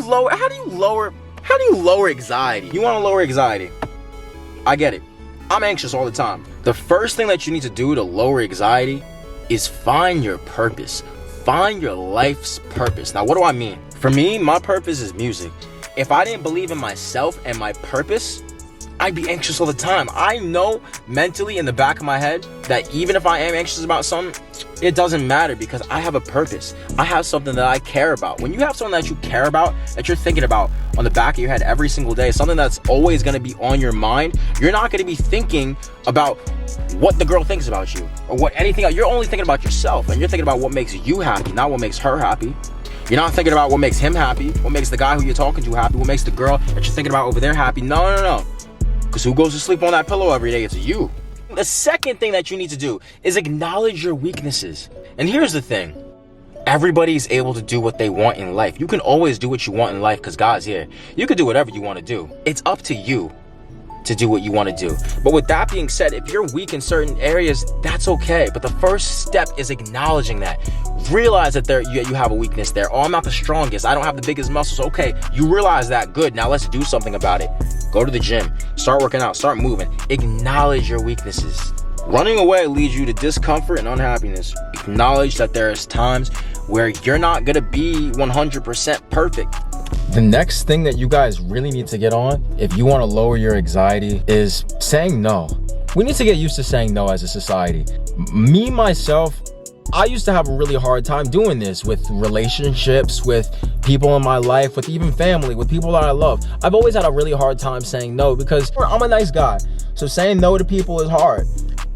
you lower anxiety? You want to lower anxiety? I get it. I'm anxious all the time. The first thing that you need to do to lower anxiety is find your purpose. Find your life's purpose. Now, what do I mean? For me, my purpose is music. If I didn't believe in myself and my purpose, I'd be anxious all the time. I know mentally in the back of my head that even if I am anxious about something, it doesn't matter because I have a purpose. I have something that I care about. When you have something that you care about, that you're thinking about on the back of your head every single day, something that's always going to be on your mind, you're not going to be thinking about what the girl thinks about you or what anything else. You're only thinking about yourself, and you're thinking about what makes you happy, not what makes her happy. You're not thinking about what makes him happy, what makes the guy who you're talking to happy, what makes the girl that you're thinking about over there happy. No. Because who goes to sleep on that pillow every day? It's you. The second thing that you need to do is acknowledge your weaknesses. And here's the thing. Everybody's able to do what they want in life. You can always do what you want in life because God's here. You can do whatever you want to do. It's up to you to do what you want to do. But with that being said, if you're weak in certain areas, that's okay. But the first step is acknowledging that. Realize that you have a weakness there. Oh, I'm not the strongest. I don't have the biggest muscles. Okay, you realize that. Good. Now let's do something about it. Go to the gym. Start working out. Start moving. Acknowledge your weaknesses. Running away leads you to discomfort and unhappiness. Acknowledge that there's times where you're not going to be 100% perfect. The next thing that you guys really need to get on, if you want to lower your anxiety, is saying no. We need to get used to saying no as a society. Me, myself, I used to have a really hard time doing this with relationships, with people in my life, with even family, with people that I love. I've always had a really hard time saying no because I'm a nice guy. So saying no to people is hard.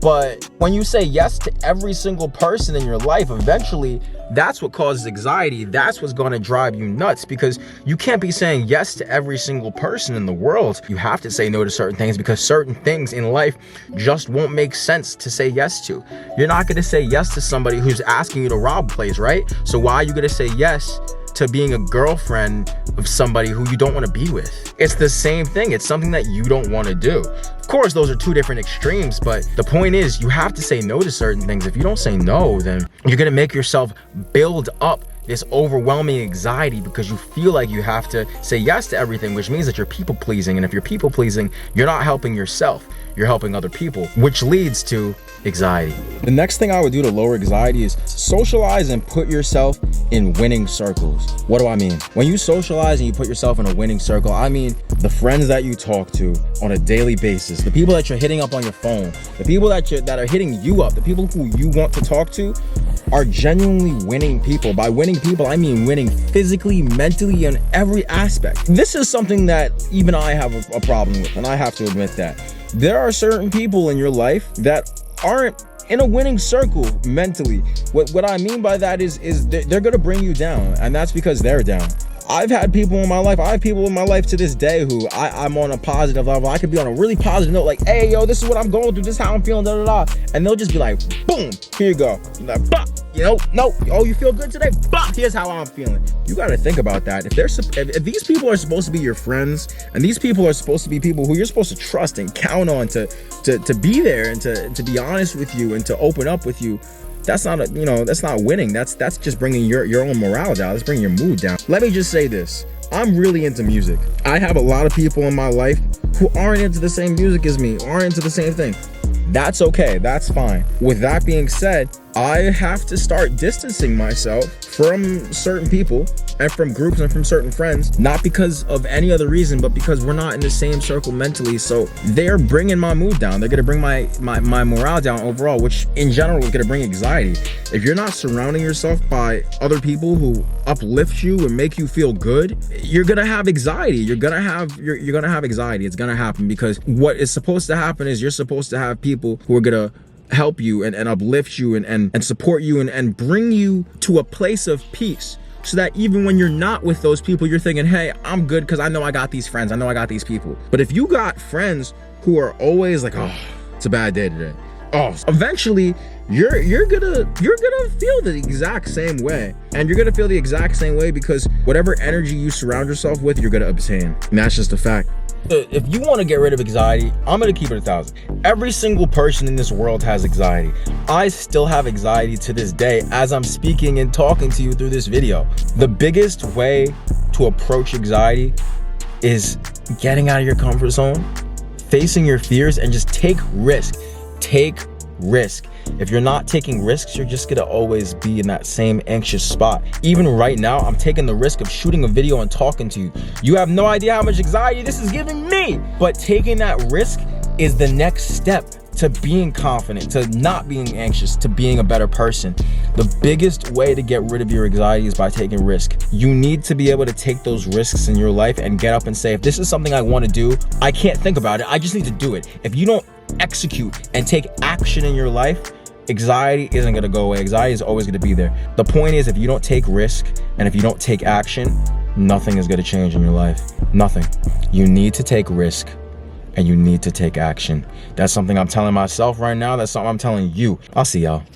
But when you say yes to every single person in your life, eventually that's what causes anxiety. That's what's going to drive you nuts because you can't be saying yes to every single person in the world. You have to say no to certain things because certain things in life just won't make sense to say yes to. You're not going to say yes to somebody who's asking you to rob a place, right? So why are you going to say yes to being a girlfriend of somebody who you don't want to be with? It's the same thing. It's something that you don't want to do. Of course, those are two different extremes, but the point is you have to say no to certain things. If you don't say no, then you're going to make yourself build up this overwhelming anxiety because you feel like you have to say yes to everything, which means that you're people pleasing. And if you're people pleasing, you're not helping yourself. You're helping other people, which leads to anxiety. The next thing I would do to lower anxiety is socialize and put yourself in winning circles. What do I mean? When you socialize and you put yourself in a winning circle, I mean the friends that you talk to on a daily basis, the people that you're hitting up on your phone, the people that are hitting you up, the people who you want to talk to are genuinely winning people. By winning people, I mean winning physically, mentally, in every aspect. This is something that even I have a problem with, and I have to admit that. There are certain people in your life that aren't in a winning circle mentally. What I mean by that is they're gonna bring you down, and that's because they're down. I've had people in my life, I have people in my life to this day who I'm on a positive level. I could be on a really positive note, like, hey, yo, this is what I'm going through, this is how I'm feeling, and they'll just be like, boom, here you go. You're like, bah, no, oh, you feel good today? Bah, here's how I'm feeling. You got to think about that. If these people are supposed to be your friends, and these people are supposed to be people who you're supposed to trust and count on to be there and to be honest with you and to open up with you, that's not that's not winning. That's just bringing your own morale down. That's bringing your mood down. Let me just say this. I'm really into music. I have a lot of people in my life who aren't into the same music as me, aren't into the same thing. That's okay. That's fine. With that being said, I have to start distancing myself from certain people and from groups and from certain friends, not because of any other reason, but because we're not in the same circle mentally. So they're bringing my mood down. They're going to bring my morale down overall, which in general is going to bring anxiety. If you're not surrounding yourself by other people who uplift you and make you feel good, you're going to have anxiety. You're going to have anxiety. It's going to happen because what is supposed to happen is you're supposed to have people who are going to help you and uplift you and support you and bring you to a place of peace, so that even when you're not with those people, you're thinking, hey, I'm good because I know I got these friends, I know I got these people. But if you got friends who are always like, oh, it's a bad day today, oh, eventually you're gonna feel the exact same way. And you're gonna feel the exact same way because whatever energy you surround yourself with, you're gonna obtain. And that's just a fact. If you want to get rid of anxiety, I'm going to keep it 1,000. Every single person in this world has anxiety. I still have anxiety to this day as I'm speaking and talking to you through this video. The biggest way to approach anxiety is getting out of your comfort zone, facing your fears, and just take risk. Take risk. If you're not taking risks, you're just gonna always be in that same anxious spot. Even right now, I'm taking the risk of shooting a video and talking to you. You have no idea how much anxiety this is giving me. But taking that risk is the next step to being confident, to not being anxious, to being a better person. The biggest way to get rid of your anxiety is by taking risk. You need to be able to take those risks in your life and get up and say, if this is something I want to do, I can't think about it, I just need to do it. If you don't execute and take action in your life, anxiety isn't going to go away. Anxiety is always going to be there. The point is, if you don't take risk and if you don't take action, nothing is going to change in your life. Nothing. You need to take risk and you need to take action. That's something I'm telling myself right now. That's something I'm telling you. I'll see y'all.